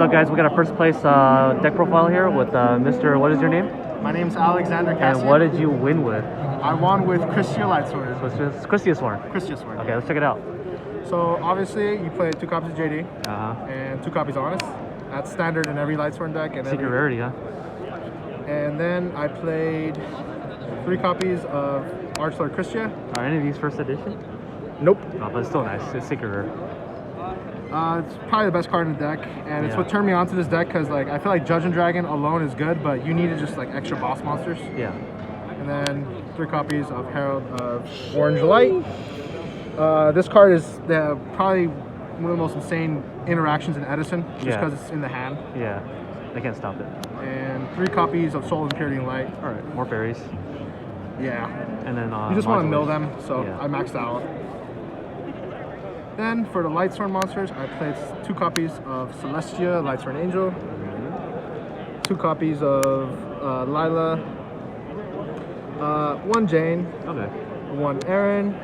So guys, we got a first place deck profile here with Mr. What is your name? My name's Alexander Cassian. And what did you win with? I won with Kristyasworn. So it's Kristyasworn. Kristyasworn. Okay, let's check it out. So obviously you played 2 copies of JD and 2 copies of Honest. That's standard in every Lightsworn deck. And Secret rarity, huh? And then I played 3 copies of Archlord Kristya. Are any of these first edition? Nope. No, but it's still nice. It's secret rare. It's probably the best card in the deck, and it's what turned me onto this deck because like I feel like Judge and Dragon alone is good, but you needed just like extra boss monsters. Yeah. And then 3 copies of Herald of Orange Light. This card is probably one of the most insane interactions in EDISON, just because it's in the hand. Yeah, they can't stop it. And 3 copies of Soul of Impurity and Light. All right, more fairies. Yeah. And then you just want to mill them, so I maxed out. Then for the Lightsworn monsters, I played 2 copies of Celestia, Lightsworn Angel, 2 copies of Lila, 1 Jane, 1 Aaron,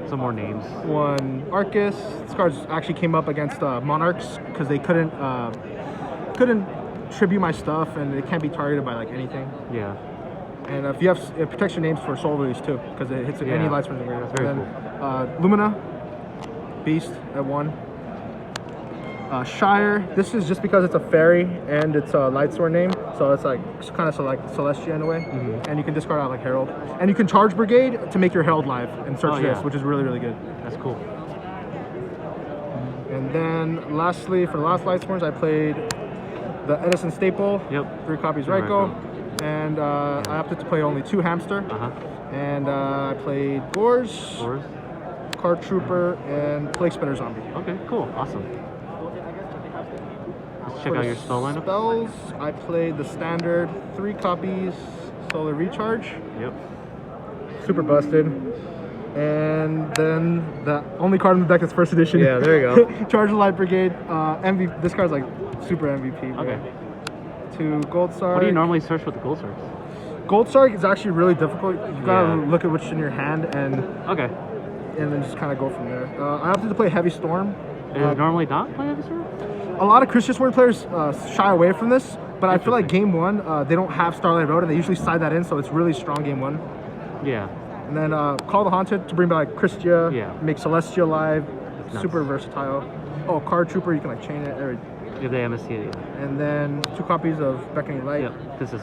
some more names, 1 Arcus. This card actually came up against Monarchs because they couldn't tribute my stuff, and it can't be targeted by like anything. Yeah. And if you have, it protects your names for soul release too, because it hits any Lightsworn in the Very cool. Lumina, Beast at 1. Shire, this is just because it's a fairy and it's a Lightsworn name, so it's like kind of like Celestia in a way. And you can discard out like Herald, and you can charge Brigade to make your Herald live and search this, which is really, really good. That's cool. And then lastly, for the last Lightsworns, I played the EDISON staple. 3 copies Raikou. And I opted to play only 2 Hamster. And I played Gores, Card Trooper, and Plague Spinner Zombie. Okay, cool, awesome. Let's check out your spell lineup. Spells, I played the standard 3 copies Solar Recharge. Super busted. And then the only card in the deck is first edition. Yeah, there you go. Charge the Light Brigade. This card's like super MVP. Bro. Okay. 2 Gold Sark. What do you normally search with the Gold Sarks? Gold Sark is actually really difficult. You gotta look at what's in your hand and and then just kind of go from there. I opted to play Heavy Storm. Normally not play Heavy Storm? A lot of Kristyasworn players shy away from this, but I feel like game 1 they don't have Starlight Road, and they usually side that in, so it's really strong game 1. Yeah. And then Call the Haunted to bring back Kristya. Make Celestia alive. Super versatile. Oh, Card Trooper, you can like chain it. The MSC. And then 2 copies of Beckoning Light. This is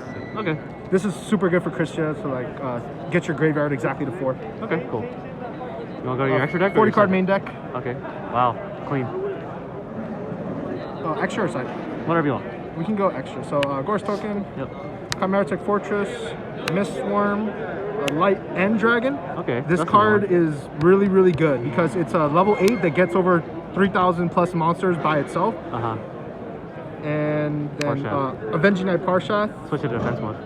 This is super good for Kristya to like get your graveyard exactly to 4. Okay, cool. You want to go to your extra deck? 40 card main deck. Okay. Wow, clean. Extra or side? Whatever you want. We can go extra. So Gore's Token. Chimeritic Fortress. Mistworm. Light and Dragon. This card is really, really good because it's a level 8 that gets over 3,000 plus monsters by itself. And then Avenging Knight Parshath. Switch to defense mode.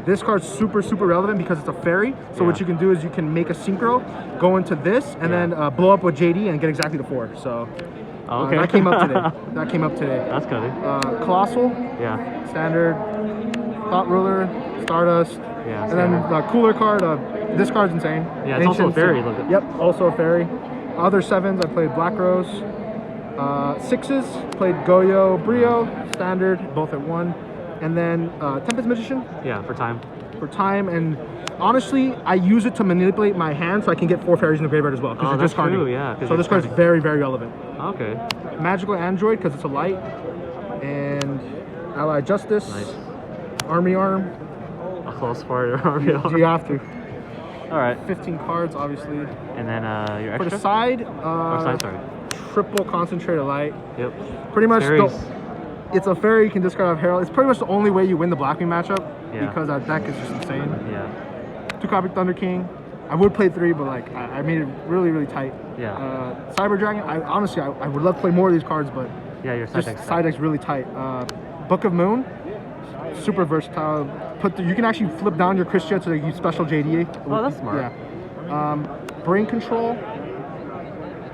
This card's super, super relevant because it's a fairy. So what you can do is you can make a synchro, go into this, and then blow up with JD and get exactly to 4. So that came up today. That's good. Colossal. Standard. Thought Ruler. Stardust. And then the cooler card. This card's insane. Yeah, it's also a fairy. Yep, also a fairy. Other 7s, I played Black Rose. 6s, played Goyo, Brio, standard, both at 1. And then Tempest Magician. For time. For time, and honestly, I use it to manipulate my hand so I can get 4 fairies in the graveyard as well. Because that's true, So this card's very, very relevant. Okay. Magical Android, because it's a light. And Allied Justice. Nice. Army Arm. A close part of Army Arm. You have to. Alright. 15 cards, obviously. And then your extra? For the side, sorry. Triple Concentrated Light. Yep. Pretty much, it's a fairy, you can discard out of Herald. It's pretty much the only way you win the Blackwing matchup because that deck is just insane. 2 copy Thunder King. I would play 3, but like I made it really, really tight. Cyber Dragon. Honestly, I would love to play more of these cards, but your side deck's really tight. Book of Moon. Super versatile. You can actually flip down your Kristya to use special JD. Oh, that's smart. Brain Control.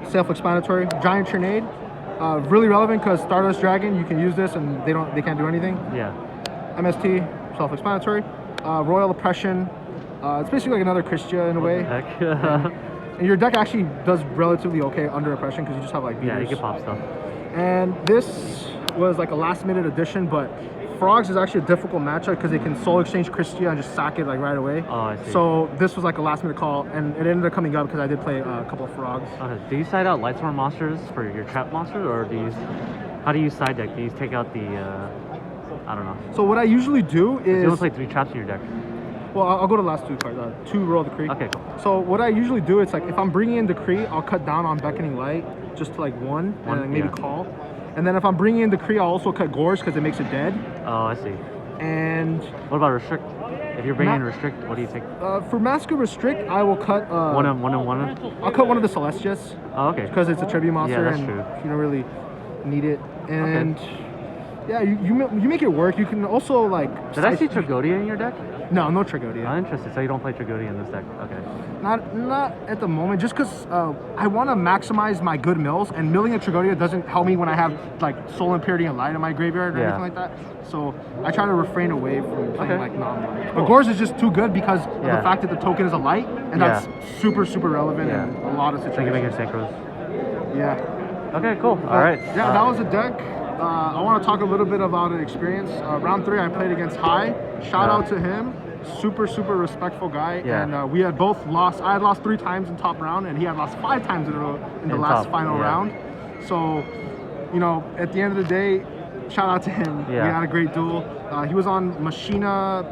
Self-explanatory. Giant Trinade. Really relevant because Stardust Dragon, you can use this and they can't do anything. MST, self-explanatory. Royal Oppression. It's basically like another Kristya in a way. And your deck actually does relatively okay under Oppression because you just have like beaters. You can pop stuff. And this was like a last minute addition, but Frogs is actually a difficult matchup because they can soul exchange Krystya and just sack it like right away. Oh, I see. So this was like a last minute call, and it ended up coming up because I did play a couple of Frogs. Okay. Do you side out Lightsworn monsters for your trap monsters, or how do you side deck? Do you take out the I don't know. So what I usually do is... You only play 3 traps in your deck. Well, I'll go to the last 2 cards. 2 roll Decree. Okay, cool. So what I usually do, it's like if I'm bringing in Decree, I'll cut down on Beckoning Light just to like 1 and then maybe call. And then if I'm bringing in Decree, I'll also cut Gorge because it makes it dead. Oh, I see. And... What about Restrict? If you're bringing in Restrict, what do you take? For Masker Restrict, I will cut... One. I'll cut one of the Celestias. Oh, okay. Because it's a tribute monster that's and true. you don't really need it. And... Okay. Yeah, you make it work. You can also like... Did I see Tragodia in your deck? No, no Tragodia. Oh, interesting. So you don't play Tragodia in this deck. Okay. Not at the moment, just because I want to maximize my good mills, and milling a Tragodia doesn't help me when I have like Soul Impurity and Light in my graveyard or anything like that. So I try to refrain away from playing like non-light. But Gorge is just too good because of the fact that the token is a light, and that's super, super relevant in a lot of situations. So you can make your synchros. Yeah. Okay, cool. All right. Yeah, that was a deck. I want to talk a little bit about an experience. Round 3, I played against High. Shout out to him. Super, super respectful guy. Yeah. And we had both lost. I had lost 3 times in top round, and he had lost 5 times in a row in the last final round. So, you know, at the end of the day, shout out to him. We had a great duel. He was on Machina,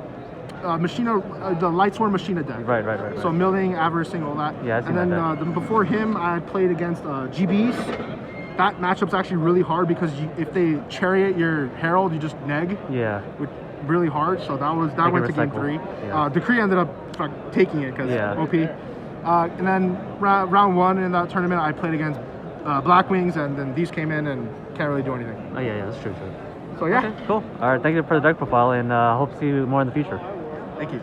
the Lightsworn Machina deck. Right. So milling, avericing, all that. Yeah, and then before him, I played against GBs. That matchup's actually really hard because if they chariot your Herald, you just neg. Yeah. Really hard. So that went to game 3. Yeah. Decree ended up taking it because OP. And then round 1 in that tournament, I played against Black Wings, and then these came in and can't really do anything. Oh yeah, that's true. So yeah. Okay, cool. All right, thank you for the deck profile, and hope to see you more in the future. Thank you.